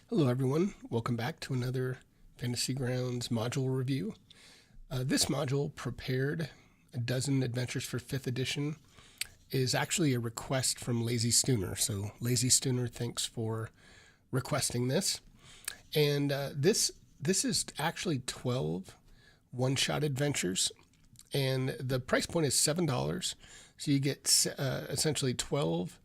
Hello everyone, welcome back to another Fantasy Grounds module review. This module, Prepared a Dozen Adventures for 5th edition, is actually a request from Lazy Stooner. So Lazy Stooner, thanks for requesting this. And this is actually 12 one-shot adventures, and the price point is $7. So you get essentially 12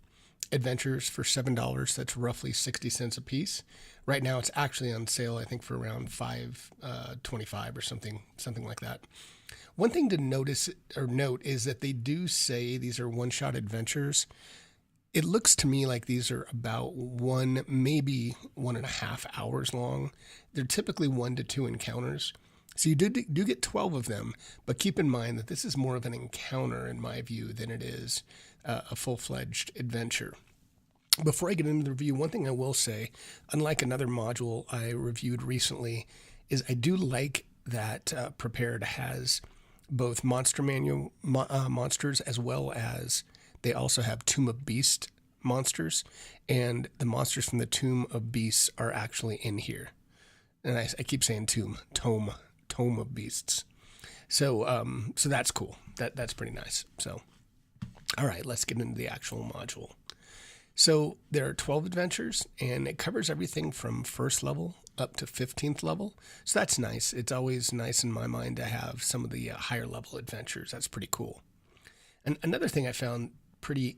adventures for $7. That's roughly 60 cents a piece. Right now it's actually on sale, I think, for around $5.25 or something like that. One thing to note is that they do say these are one-shot adventures. It looks to me like these are about one, maybe 1.5 hours long. They're typically 1 to 2 encounters. So you do get 12 of them, but keep in mind that this is more of an encounter, in my view, than it is a full-fledged adventure. Before I get into the review, one thing I will say, unlike another module I reviewed recently, is I do like that Prepared has both monster manual monsters, as well as they also have Tomb of Beast monsters, and the monsters from the Tomb of Beasts are actually in here. And I keep saying Tome of Beasts. So that's cool. That's pretty nice. So, all right, let's get into the actual module. So there are 12 adventures, and it covers everything from 1st level up to 15th level. So that's nice. It's always nice in my mind to have some of the higher level adventures. That's pretty cool. And another thing I found pretty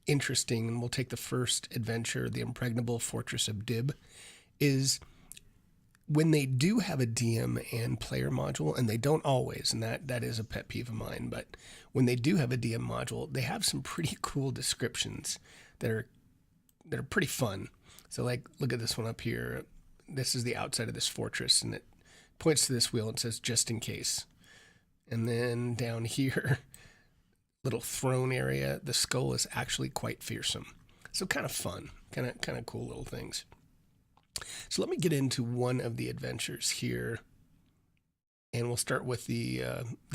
interesting, and we'll take the first adventure, the Impregnable Fortress of Dib, is when they do have a DM and player module, and they don't always, and that is a pet peeve of mine, but when they do have a DM module, they have some pretty cool descriptions that are pretty fun. So, like, look at this one up here. This is the outside of this fortress, and it points to this wheel and says, just in case. And then down here, little throne area, the skull is actually quite fearsome. So kind of fun, kind of cool little things. So let me get into one of the adventures here, and we'll start with the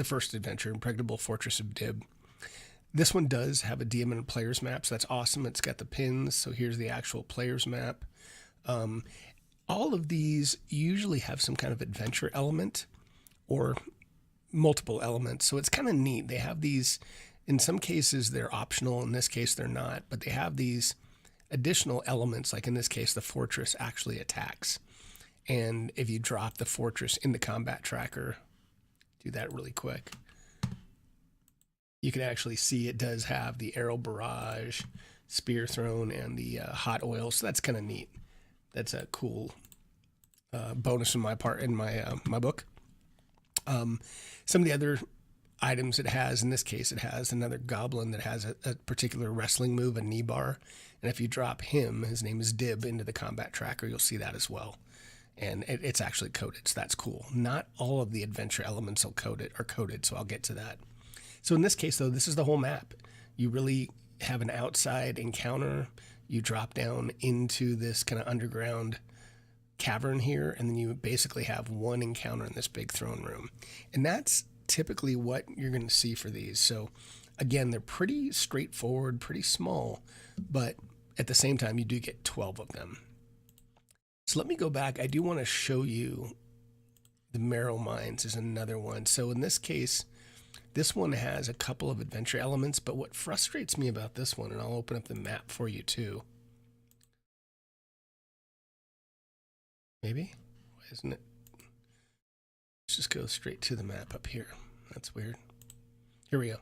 first adventure, Impregnable Fortress of Dib. This one does have a DM and a player's map, so that's awesome. It's got the pins, so here's the actual player's map. All of these usually have some kind of adventure element or multiple elements, so it's kind of neat. They have these, in some cases they're optional, in this case they're not, but they have these additional elements, like in this case the fortress actually attacks. And if you drop the fortress in the combat tracker, do that really quick, you can actually see it does have the arrow barrage, spear thrown, and the hot oil. So that's kind of neat. That's a cool bonus in my book. Some of the other items it has, in this case, it has another goblin that has a particular wrestling move, a knee bar. And if you drop him, his name is Dib, into the combat tracker, you'll see that as well. And it's actually coded, so that's cool. Not all of the adventure elements are coded, so I'll get to that. So in this case, though, this is the whole map. You really have an outside encounter. You drop down into this kind of underground cavern here, and then you basically have one encounter in this big throne room. And that's typically what you're going to see for these. So again, they're pretty straightforward, pretty small, but at the same time, you do get 12 of them. So let me go back. I do want to show you the Merrill Mines is another one. So in this case, this one has a couple of adventure elements, but what frustrates me about this one, and I'll open up the map for you too. Maybe? Why isn't it? Let's just go straight to the map up here. That's weird. Here we go.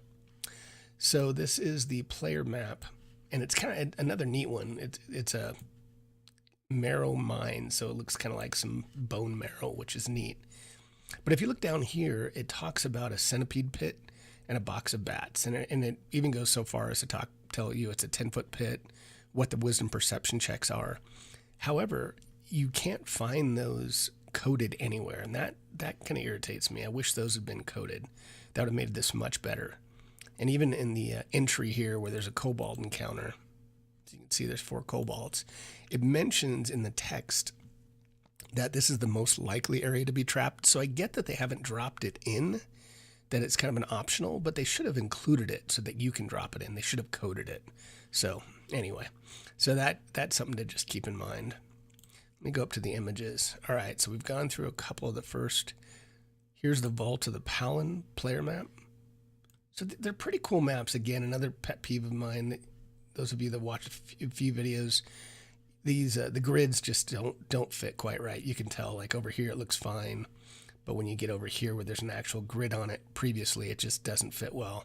So this is the player map, and it's kind of another neat one. It's a Merrill Mines, so it looks kind of like some bone marrow, which is neat. But if you look down here, it talks about a centipede pit and a box of bats. And it even goes so far as to tell you it's a 10-foot pit, what the wisdom perception checks are. However, you can't find those coded anywhere, and that kind of irritates me. I wish those had been coded. That would have made this much better. And even in the entry here where there's a kobold encounter, as you can see there's 4 kobolds, it mentions in the text that this is the most likely area to be trapped. So I get that they haven't dropped it in, that it's kind of an optional, but they should have included it so that you can drop it in. They should have coded it. So anyway, so that's something to just keep in mind. Let me go up to the images. All right, so we've gone through a couple of the first. Here's the Vault of the Palin player map. So they're pretty cool maps. Again, another pet peeve of mine. Those of you that watch a few videos, these the grids just don't fit quite right. You can tell, like over here it looks fine, but when you get over here where there's an actual grid on it previously, it just doesn't fit well.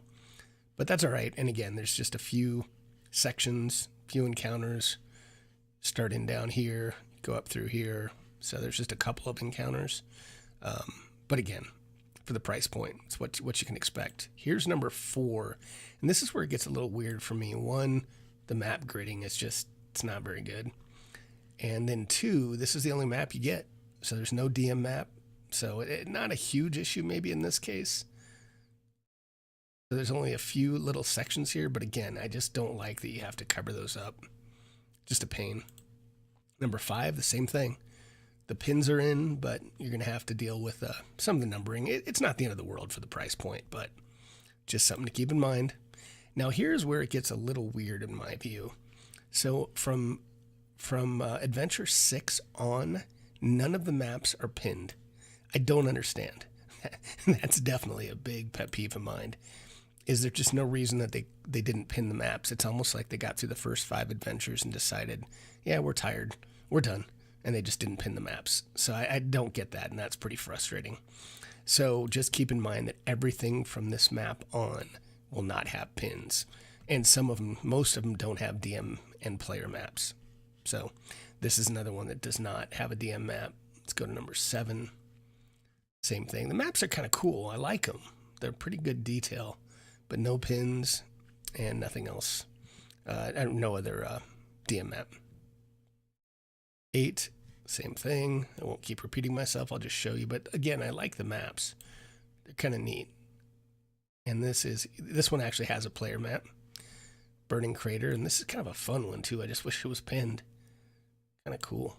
But that's all right. And again, there's just a few sections, few encounters, starting down here, go up through here. So there's just a couple of encounters. But again, for the price point, it's what you can expect. Here's number 4, and this is where it gets a little weird for me. 1, the map gridding is just, it's not very good. And then 2, this is the only map you get. So there's no DM map. So not a huge issue maybe in this case. So there's only a few little sections here, but again, I just don't like that you have to cover those up. Just a pain. Number 5, the same thing. The pins are in, but you're going to have to deal with some of the numbering. It's not the end of the world for the price point, but just something to keep in mind. Now, here's where it gets a little weird in my view. So from Adventure 6 on, none of the maps are pinned. I don't understand. That's definitely a big pet peeve of mine. Is there just no reason that they didn't pin the maps? It's almost like they got through the first 5 adventures and decided, yeah, we're tired, we're done. And they just didn't pin the maps. So I don't get that, and that's pretty frustrating. So just keep in mind that everything from this map on will not have pins. And some of them, most of them don't have DM and player maps. So this is another one that does not have a DM map. Let's go to number 7. Same thing. The maps are kind of cool. I like them. They're pretty good detail, but no pins and nothing else. No other DM map. 8, same thing. I won't keep repeating myself. I'll just show you. But again, I like the maps. They're kind of neat. And this one actually has a player map. Burning Crater. And this is kind of a fun one too. I just wish it was pinned. Kind of cool.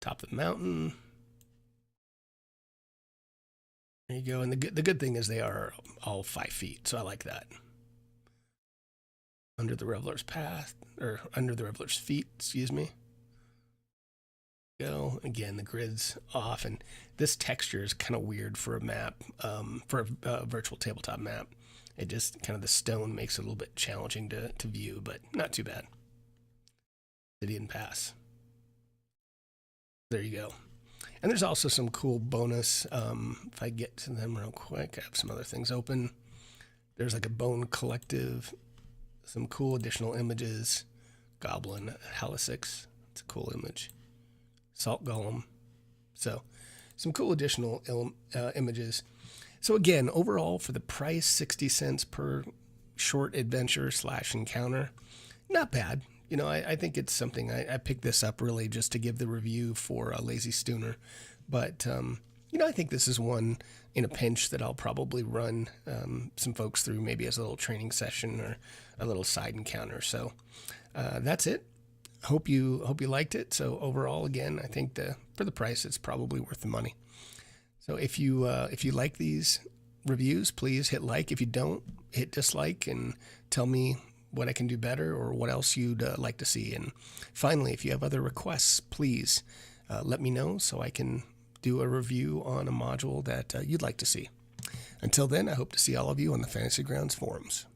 Top of the mountain. There you go. And the good thing is they are all 5 feet. So I like that. Under the Reveler's Path. Or Under the Reveler's Feet, excuse me. Go again, the grid's off, and this texture is kind of weird for a map, for a virtual tabletop map. It just kind of, the stone makes it a little bit challenging to view, but not too bad. City and Pass. There you go. And there's also some cool bonus. If I get to them real quick, I have some other things open. There's like a Bone Collective, some cool additional images. Goblin Halissix, it's a cool image. Salt Golem. So some cool additional images. So again, overall for the price, 60 cents per short adventure / encounter, not bad. You know, I think it's something, I picked this up really just to give the review for a Lazy Stooner. But, you know, I think this is one in a pinch that I'll probably run some folks through maybe as a little training session or a little side encounter. So that's it. Hope you liked it. So overall, again, I think for the price, it's probably worth the money. So if you like these reviews, please hit like. If you don't, hit dislike and tell me what I can do better or what else you'd like to see. And finally, if you have other requests, please let me know so I can do a review on a module that you'd like to see. Until then, I hope to see all of you on the Fantasy Grounds forums.